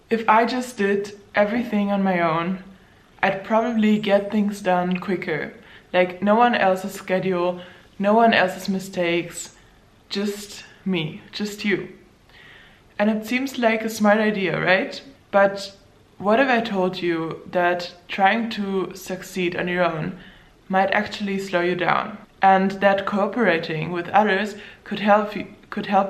If I just did everything on my own, I'd probably get things done quicker. Like no one else's schedule, no one else's mistakes, just me, just you. And it seems like a smart idea, right? But what if I told you that trying to succeed on your own might actually slow you down? And that cooperating with others could help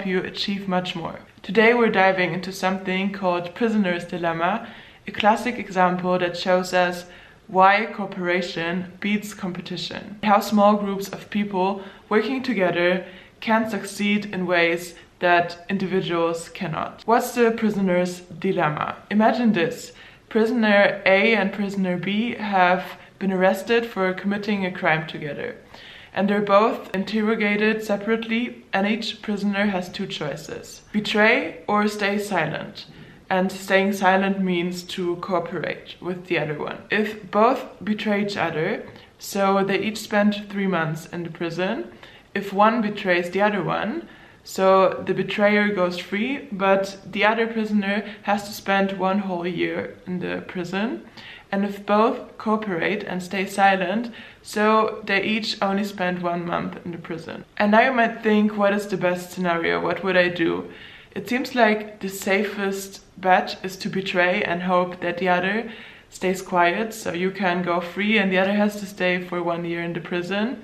you achieve much more. Today we're diving into something called Prisoner's Dilemma, a classic example that shows us why cooperation beats competition, how small groups of people working together can succeed in ways that individuals cannot. What's the prisoner's dilemma? Imagine this. Prisoner A and prisoner B have been arrested for committing a crime together. And they're both interrogated separately, and each prisoner has two choices: betray or stay silent. And staying silent means to cooperate with the other one. If both betray each other, so they each spend 3 months in the prison. If one betrays the other one, so the betrayer goes free, but the other prisoner has to spend 1 whole year in the prison. And if both cooperate and stay silent, so they each only spend 1 month in the prison. And now you might think, what is the best scenario? What would I do? It seems like the safest bet is to betray and hope that the other stays quiet, so you can go free and the other has to stay for 1 year in the prison.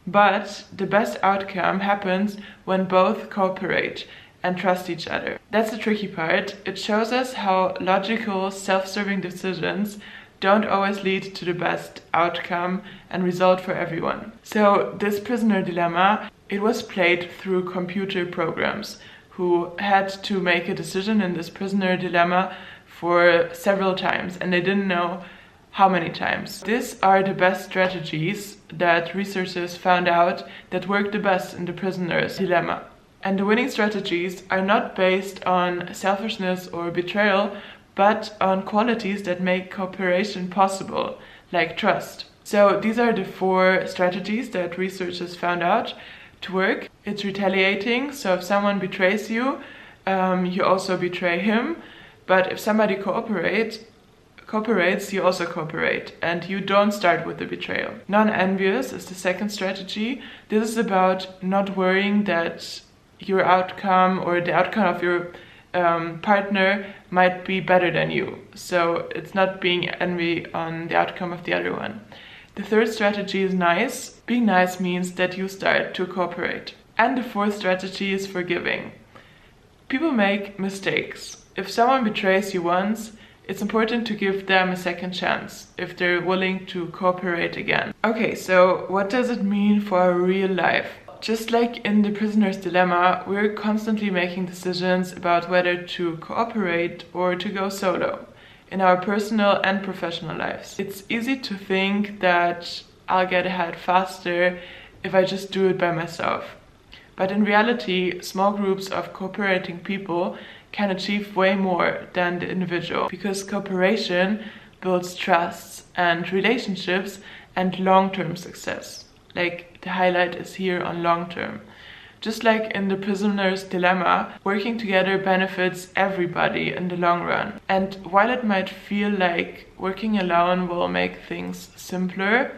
But the best outcome happens when both cooperate and trust each other. That's the tricky part. It shows us how logical, self-serving decisions don't always lead to the best outcome and result for everyone. So this prisoner dilemma, it was played through computer programs who had to make a decision in this prisoner dilemma for several times, and they didn't know how many times. These are the best strategies that researchers found out that work the best in the prisoner's dilemma. And the winning strategies are not based on selfishness or betrayal, but on qualities that make cooperation possible, like trust. So these are the 4 strategies that researchers found out to work. It's retaliating, so if someone betrays you, you also betray him. But if somebody cooperates, you also cooperate, and you don't start with the betrayal. Non-envious is the second strategy. This is about not worrying that your outcome or the outcome of your partner might be better than you. So it's not being envy on the outcome of the other one. The third strategy is nice. Being nice means that you start to cooperate. And the fourth strategy is forgiving. People make mistakes. If someone betrays you once, it's important to give them a second chance if they're willing to cooperate again. Okay, so what does it mean for our real life? Just like in the prisoner's dilemma, we're constantly making decisions about whether to cooperate or to go solo in our personal and professional lives. It's easy to think that I'll get ahead faster if I just do it by myself. But in reality, small groups of cooperating people can achieve way more than the individual, because cooperation builds trust and relationships and long-term success. Like, the highlight is here on long-term. Just like in the prisoner's dilemma, working together benefits everybody in the long run. And while it might feel like working alone will make things simpler,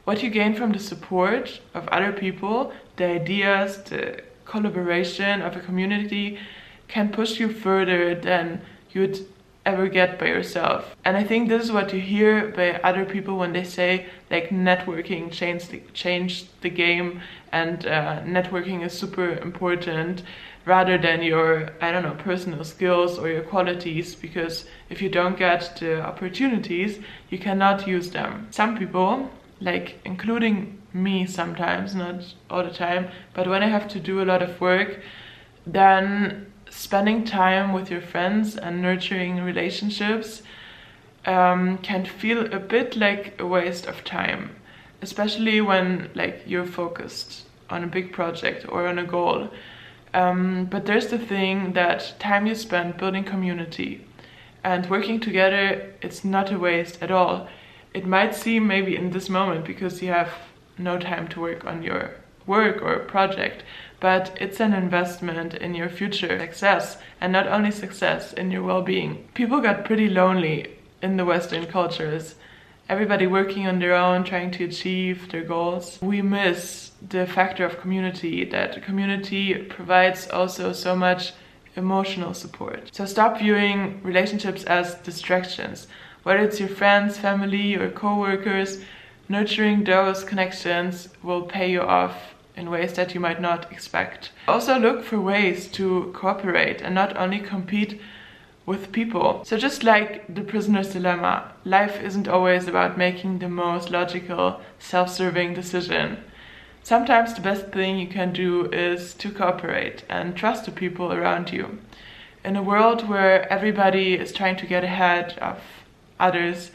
what you gain from the support of other people, the ideas, the collaboration of a community, can push you further than you'd ever get by yourself. And I think this is what you hear by other people when they say like networking changed the game, and networking is super important rather than your, I don't know, personal skills or your qualities, because if you don't get the opportunities, you cannot use them. Some people, like including me sometimes, not all the time, but when I have to do a lot of work, then spending time with your friends and nurturing relationships can feel a bit like a waste of time, especially when like you're focused on a big project or on a goal. But there's the thing that time you spend building community and working together, it's not a waste at all. It might seem maybe in this moment because you have no time to work on your work or project, but it's an investment in your future success, and not only success, in your well-being. People got pretty lonely in the Western cultures. Everybody working on their own, trying to achieve their goals. We miss the factor of community, that community provides also so much emotional support. So stop viewing relationships as distractions. Whether it's your friends, family, or co-workers, nurturing those connections will pay you off in ways that you might not expect. Also look for ways to cooperate and not only compete with people. So just like the prisoner's dilemma, life isn't always about making the most logical, self-serving decision. Sometimes the best thing you can do is to cooperate and trust the people around you. In a world where everybody is trying to get ahead of others,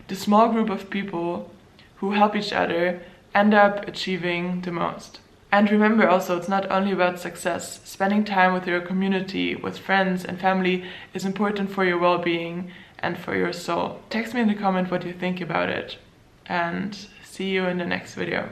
the small group of people who help each other end up achieving the most. And remember also, it's not only about success. Spending time with your community, with friends and family is important for your well-being and for your soul. Text me in the comment what you think about it, and see you in the next video.